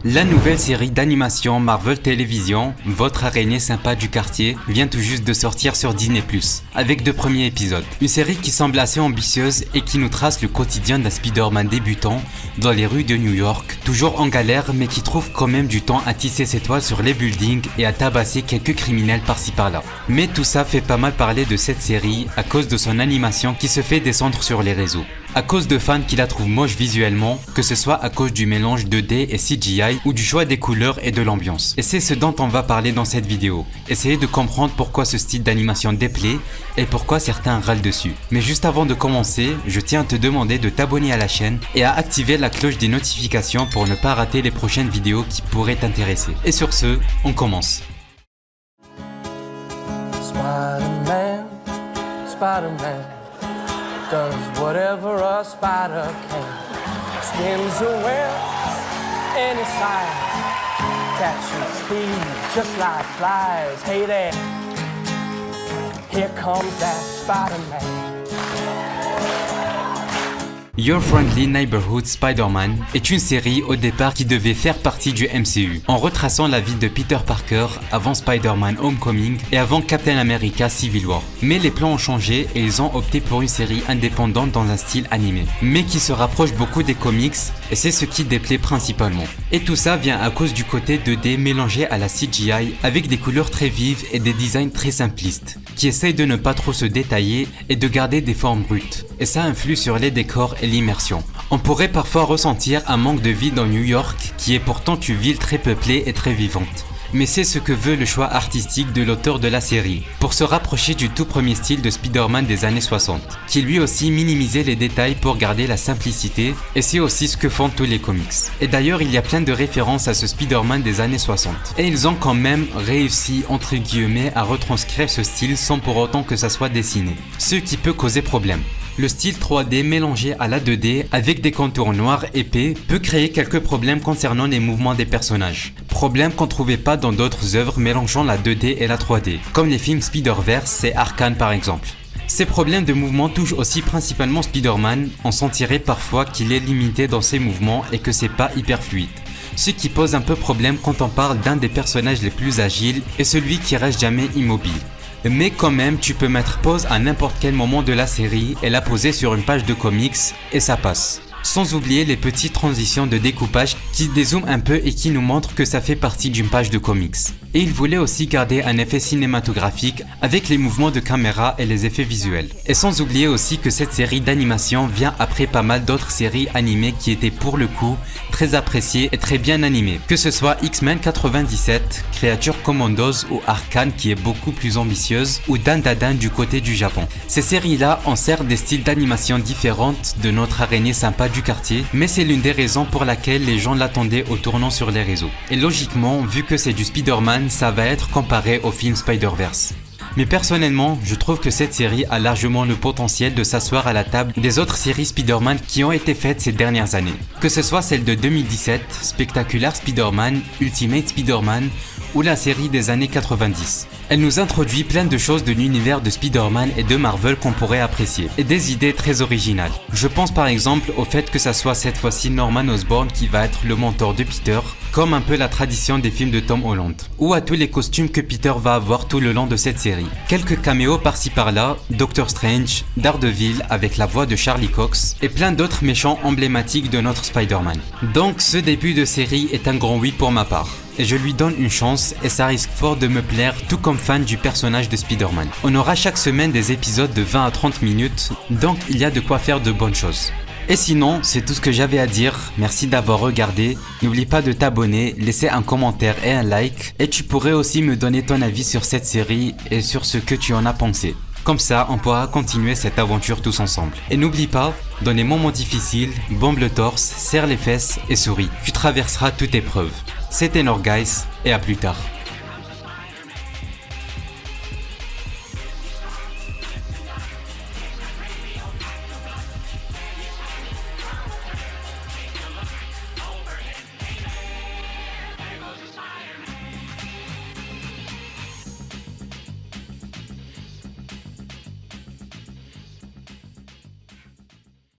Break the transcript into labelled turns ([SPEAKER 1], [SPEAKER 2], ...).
[SPEAKER 1] La nouvelle série d'animation Marvel Television, Votre araignée sympa du quartier, vient tout juste de sortir sur Disney+, avec 2 premiers épisodes. Une série qui semble assez ambitieuse et qui nous trace le quotidien d'un Spider-Man débutant dans les rues de New York, toujours en galère mais qui trouve quand même du temps à tisser ses toiles sur les buildings et à tabasser quelques criminels par-ci par-là. Mais tout ça fait pas mal parler de cette série à cause de son animation qui se fait descendre sur les réseaux. À cause de fans qui la trouvent moche visuellement, que ce soit à cause du mélange 2D et CGI ou du choix des couleurs et de l'ambiance. Et c'est ce dont on va parler dans cette vidéo. Essayez de comprendre pourquoi ce style d'animation déplaît et pourquoi certains râlent dessus. Mais juste avant de commencer, je tiens à te demander de t'abonner à la chaîne et à activer la cloche des notifications pour ne pas rater les prochaines vidéos qui pourraient t'intéresser. Et sur ce, on commence.
[SPEAKER 2] Spider-Man, Spider-Man does whatever a spider can. Spins a web any size, catches thieves just like flies. Hey there, here comes that Spider-Man.
[SPEAKER 1] Your Friendly Neighborhood Spider-Man est une série au départ qui devait faire partie du MCU, en retraçant la vie de Peter Parker avant Spider-Man Homecoming et avant Captain America Civil War. Mais les plans ont changé et ils ont opté pour une série indépendante dans un style animé, mais qui se rapproche beaucoup des comics et c'est ce qui déplaît principalement. Et tout ça vient à cause du côté 2D mélangé à la CGI avec des couleurs très vives et des designs très simplistes, qui essayent de ne pas trop se détailler et de garder des formes brutes. Et ça influe sur les décors et l'immersion. On pourrait parfois ressentir un manque de vie dans New York, qui est pourtant une ville très peuplée et très vivante. Mais c'est ce que veut le choix artistique de l'auteur de la série, pour se rapprocher du tout premier style de Spider-Man des années 60, qui lui aussi minimisait les détails pour garder la simplicité, et c'est aussi ce que font tous les comics. Et d'ailleurs il y a plein de références à ce Spider-Man des années 60. Et ils ont quand même réussi entre guillemets à retranscrire ce style sans pour autant que ça soit dessiné, ce qui peut causer problème. Le style 3D mélangé à la 2D avec des contours noirs épais peut créer quelques problèmes concernant les mouvements des personnages. Problèmes qu'on trouvait pas dans d'autres œuvres mélangeant la 2D et la 3D, comme les films Spider-Verse et Arcane par exemple. Ces problèmes de mouvement touchent aussi principalement Spider-Man, on sentirait parfois qu'il est limité dans ses mouvements et que c'est pas hyper fluide. Ce qui pose un peu problème quand on parle d'un des personnages les plus agiles et celui qui reste jamais immobile. Mais quand même, tu peux mettre pause à n'importe quel moment de la série et la poser sur une page de comics et ça passe. Sans oublier les petites transitions de découpage qui dézooment un peu et qui nous montrent que ça fait partie d'une page de comics. Et il voulait aussi garder un effet cinématographique avec les mouvements de caméra et les effets visuels. Et sans oublier aussi que cette série d'animation vient après pas mal d'autres séries animées qui étaient pour le coup très appréciées et très bien animées. Que ce soit X-Men 97, Creature Commandos ou Arcane qui est beaucoup plus ambitieuse ou Dandadan du côté du Japon. Ces séries-là ont certes des styles d'animation différentes de notre araignée sympa du quartier, mais c'est l'une des raisons pour laquelle les gens l'attendaient au tournant sur les réseaux. Et logiquement, vu que c'est du Spider-Man, ça va être comparé au film Spider-Verse. Mais personnellement, je trouve que cette série a largement le potentiel de s'asseoir à la table des autres séries Spider-Man qui ont été faites ces dernières années. Que ce soit celle de 2017, Spectacular Spider-Man, Ultimate Spider-Man ou la série des années 90. Elle nous introduit plein de choses de l'univers de Spider-Man et de Marvel qu'on pourrait apprécier, et des idées très originales. Je pense par exemple au fait que ça soit cette fois-ci Norman Osborn qui va être le mentor de Peter, comme un peu la tradition des films de Tom Holland, ou à tous les costumes que Peter va avoir tout le long de cette série. Quelques caméos par-ci par-là, Doctor Strange, Daredevil avec la voix de Charlie Cox, et plein d'autres méchants emblématiques de notre Spider-Man. Donc ce début de série est un grand oui pour ma part. Et je lui donne une chance et ça risque fort de me plaire tout comme fan du personnage de Spider-Man. On aura chaque semaine des épisodes de 20 à 30 minutes, donc il y a de quoi faire de bonnes choses. Et sinon, c'est tout ce que j'avais à dire, merci d'avoir regardé, n'oublie pas de t'abonner, laisser un commentaire et un like, et tu pourrais aussi me donner ton avis sur cette série et sur ce que tu en as pensé. Comme ça, on pourra continuer cette aventure tous ensemble. Et n'oublie pas, dans les moments difficiles, bombe le torse, serre les fesses et souris. Tu traverseras toute épreuve. C'était Norguys et à plus tard.